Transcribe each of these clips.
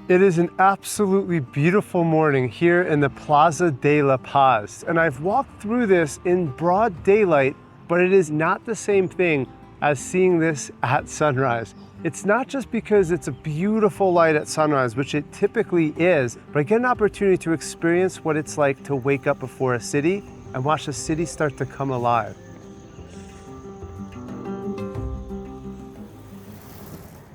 It is an absolutely beautiful morning here in the Plaza de la Paz, and I've walked through this in broad daylight, but it is not the same thing as seeing this at sunrise. It's not just because it's a beautiful light at sunrise, which it typically is, but I get an opportunity to experience what it's like to wake up before a city and watch the city start to come alive.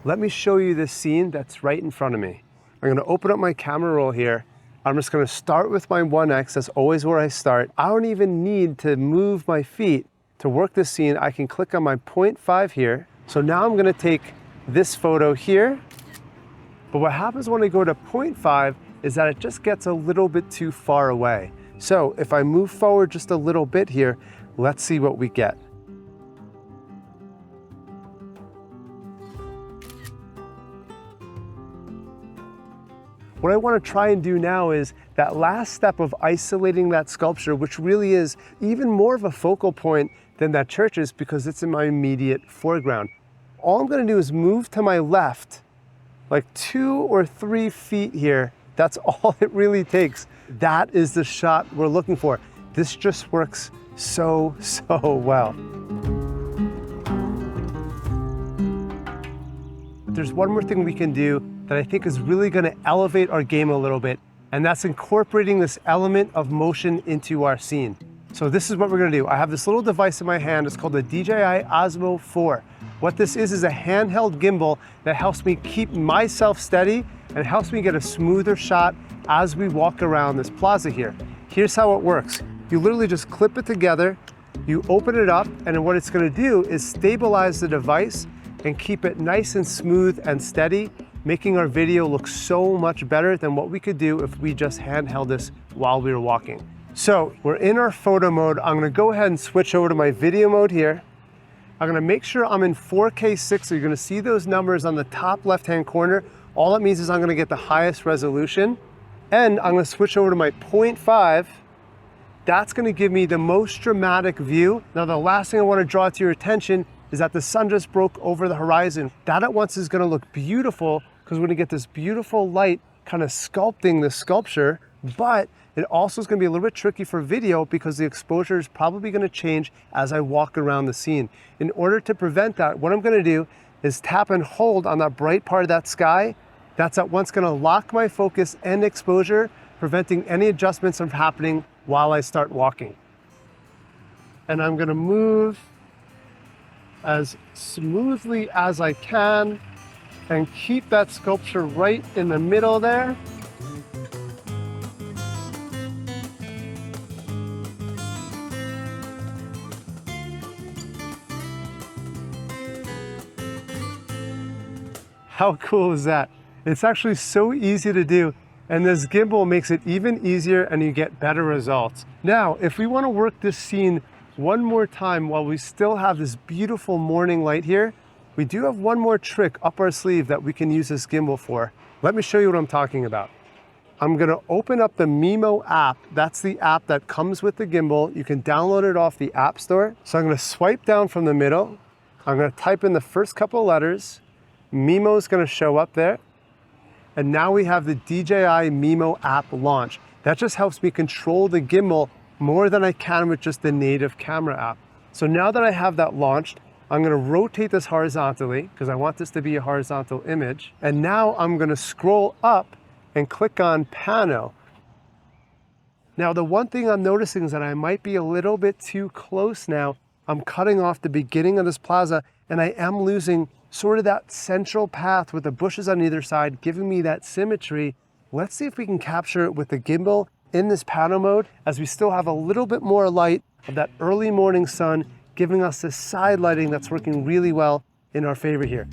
Let me show you this scene that's right in front of me. I'm gonna open up my camera roll here. I'm just gonna start with my 1X, that's always where I start. I don't even need to move my feet to work this scene. I can click on my 0.5 here. So now I'm gonna take this photo here. But what happens when I go to 0.5 is that it just gets a little bit too far away. So if I move forward just a little bit here, let's see what we get. What I want to try and do now is that last step of isolating that sculpture, which really is even more of a focal point than that church is because it's in my immediate foreground. All I'm going to do is move to my left, like 2 or 3 feet here. That's all it really takes. That is the shot we're looking for. This just works so well. There's one more thing we can do that I think is really going to elevate our game a little bit, and that's incorporating this element of motion into our scene. So this is what we're going to do. I have this little device in my hand. It's called the DJI Osmo 4. What this is a handheld gimbal that helps me keep myself steady and helps me get a smoother shot as we walk around this plaza here. Here's how it works. You literally just clip it together, you open it up, and then what it's going to do is stabilize the device and keep it nice and smooth and steady, making our video look so much better than what we could do if we just handheld this while we were walking. So we're in our photo mode. I'm gonna go ahead and switch over to my video mode here. I'm gonna make sure I'm in 4K 6, so you're gonna see those numbers on the top left-hand corner. All that means is I'm gonna get the highest resolution, and I'm gonna switch over to my 0.5. That's gonna give me the most dramatic view. Now the last thing I wanna draw to your attention is that the sun just broke over the horizon. That at once is gonna look beautiful because we're gonna get this beautiful light kind of sculpting the sculpture, but it also is gonna be a little bit tricky for video because the exposure is probably gonna change as I walk around the scene. In order to prevent that, what I'm gonna do is tap and hold on that bright part of that sky. That's at once gonna lock my focus and exposure, preventing any adjustments from happening while I start walking. And I'm gonna move as smoothly as I can and keep that sculpture right in the middle there. How cool is that? It's actually so easy to do, and this gimbal makes it even easier and you get better results. Now, if we want to work this scene one more time while we still have this beautiful morning light here, we do have one more trick up our sleeve that we can use this gimbal for. Let me show you what I'm talking about. I'm gonna open up the Mimo app. That's the app that comes with the gimbal. You can download it off the App Store. So I'm gonna swipe down from the middle. I'm gonna type in the first couple of letters. Mimo is gonna show up there. And now we have the DJI Mimo app launch. That just helps me control the gimbal more than I can with just the native camera app. So now that I have that launched, I'm gonna rotate this horizontally because I want this to be a horizontal image. And now I'm gonna scroll up and click on Pano. Now the one thing I'm noticing is that I might be a little bit too close now. I'm cutting off the beginning of this plaza and I am losing sort of that central path with the bushes on either side, giving me that symmetry. Let's see if we can capture it with the gimbal in this Pano mode as we still have a little bit more light of that early morning sun, giving us this side lighting that's working really well in our favor here.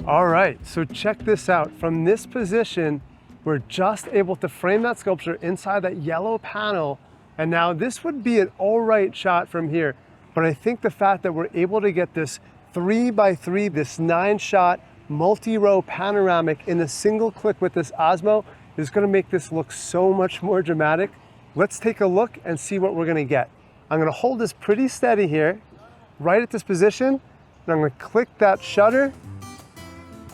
All right, so check this out. From this position, we're just able to frame that sculpture inside that yellow panel. And now this would be an all right shot from here. But I think the fact that we're able to get this 3x3, this 9-shot multi-row panoramic in a single click with this Osmo is gonna make this look so much more dramatic. Let's take a look and see what we're gonna get. I'm gonna hold this pretty steady here, right at this position, and I'm gonna click that shutter,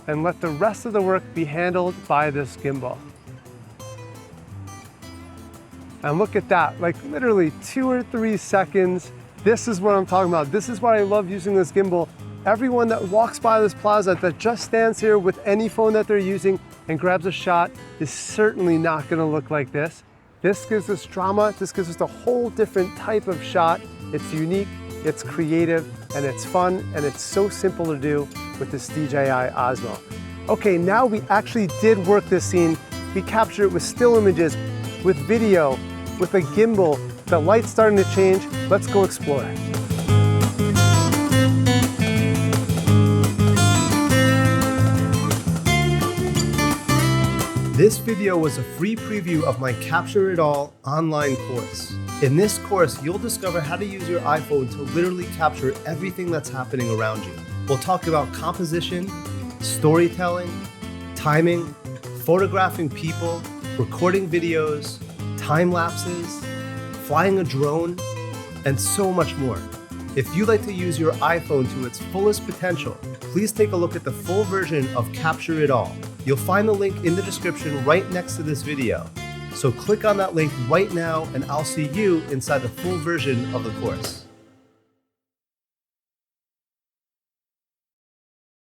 and let the rest of the work be handled by this gimbal. And look at that, like literally 2 or 3 seconds. This is what I'm talking about. This is why I love using this gimbal. Everyone that walks by this plaza that just stands here with any phone that they're using and grabs a shot is certainly not gonna look like this. This gives us drama. This gives us a whole different type of shot. It's unique, it's creative, and it's fun, and it's so simple to do with this DJI Osmo. Okay, now we actually did work this scene. We captured it with still images, with video, with a gimbal. The light's starting to change. Let's go explore. This video was a free preview of my Capture It All online course. In this course, you'll discover how to use your iPhone to literally capture everything that's happening around you. We'll talk about composition, storytelling, timing, photographing people, recording videos, time lapses, flying a drone, and so much more. If you'd like to use your iPhone to its fullest potential, please take a look at the full version of Capture It All. You'll find the link in the description right next to this video. So click on that link right now and I'll see you inside the full version of the course.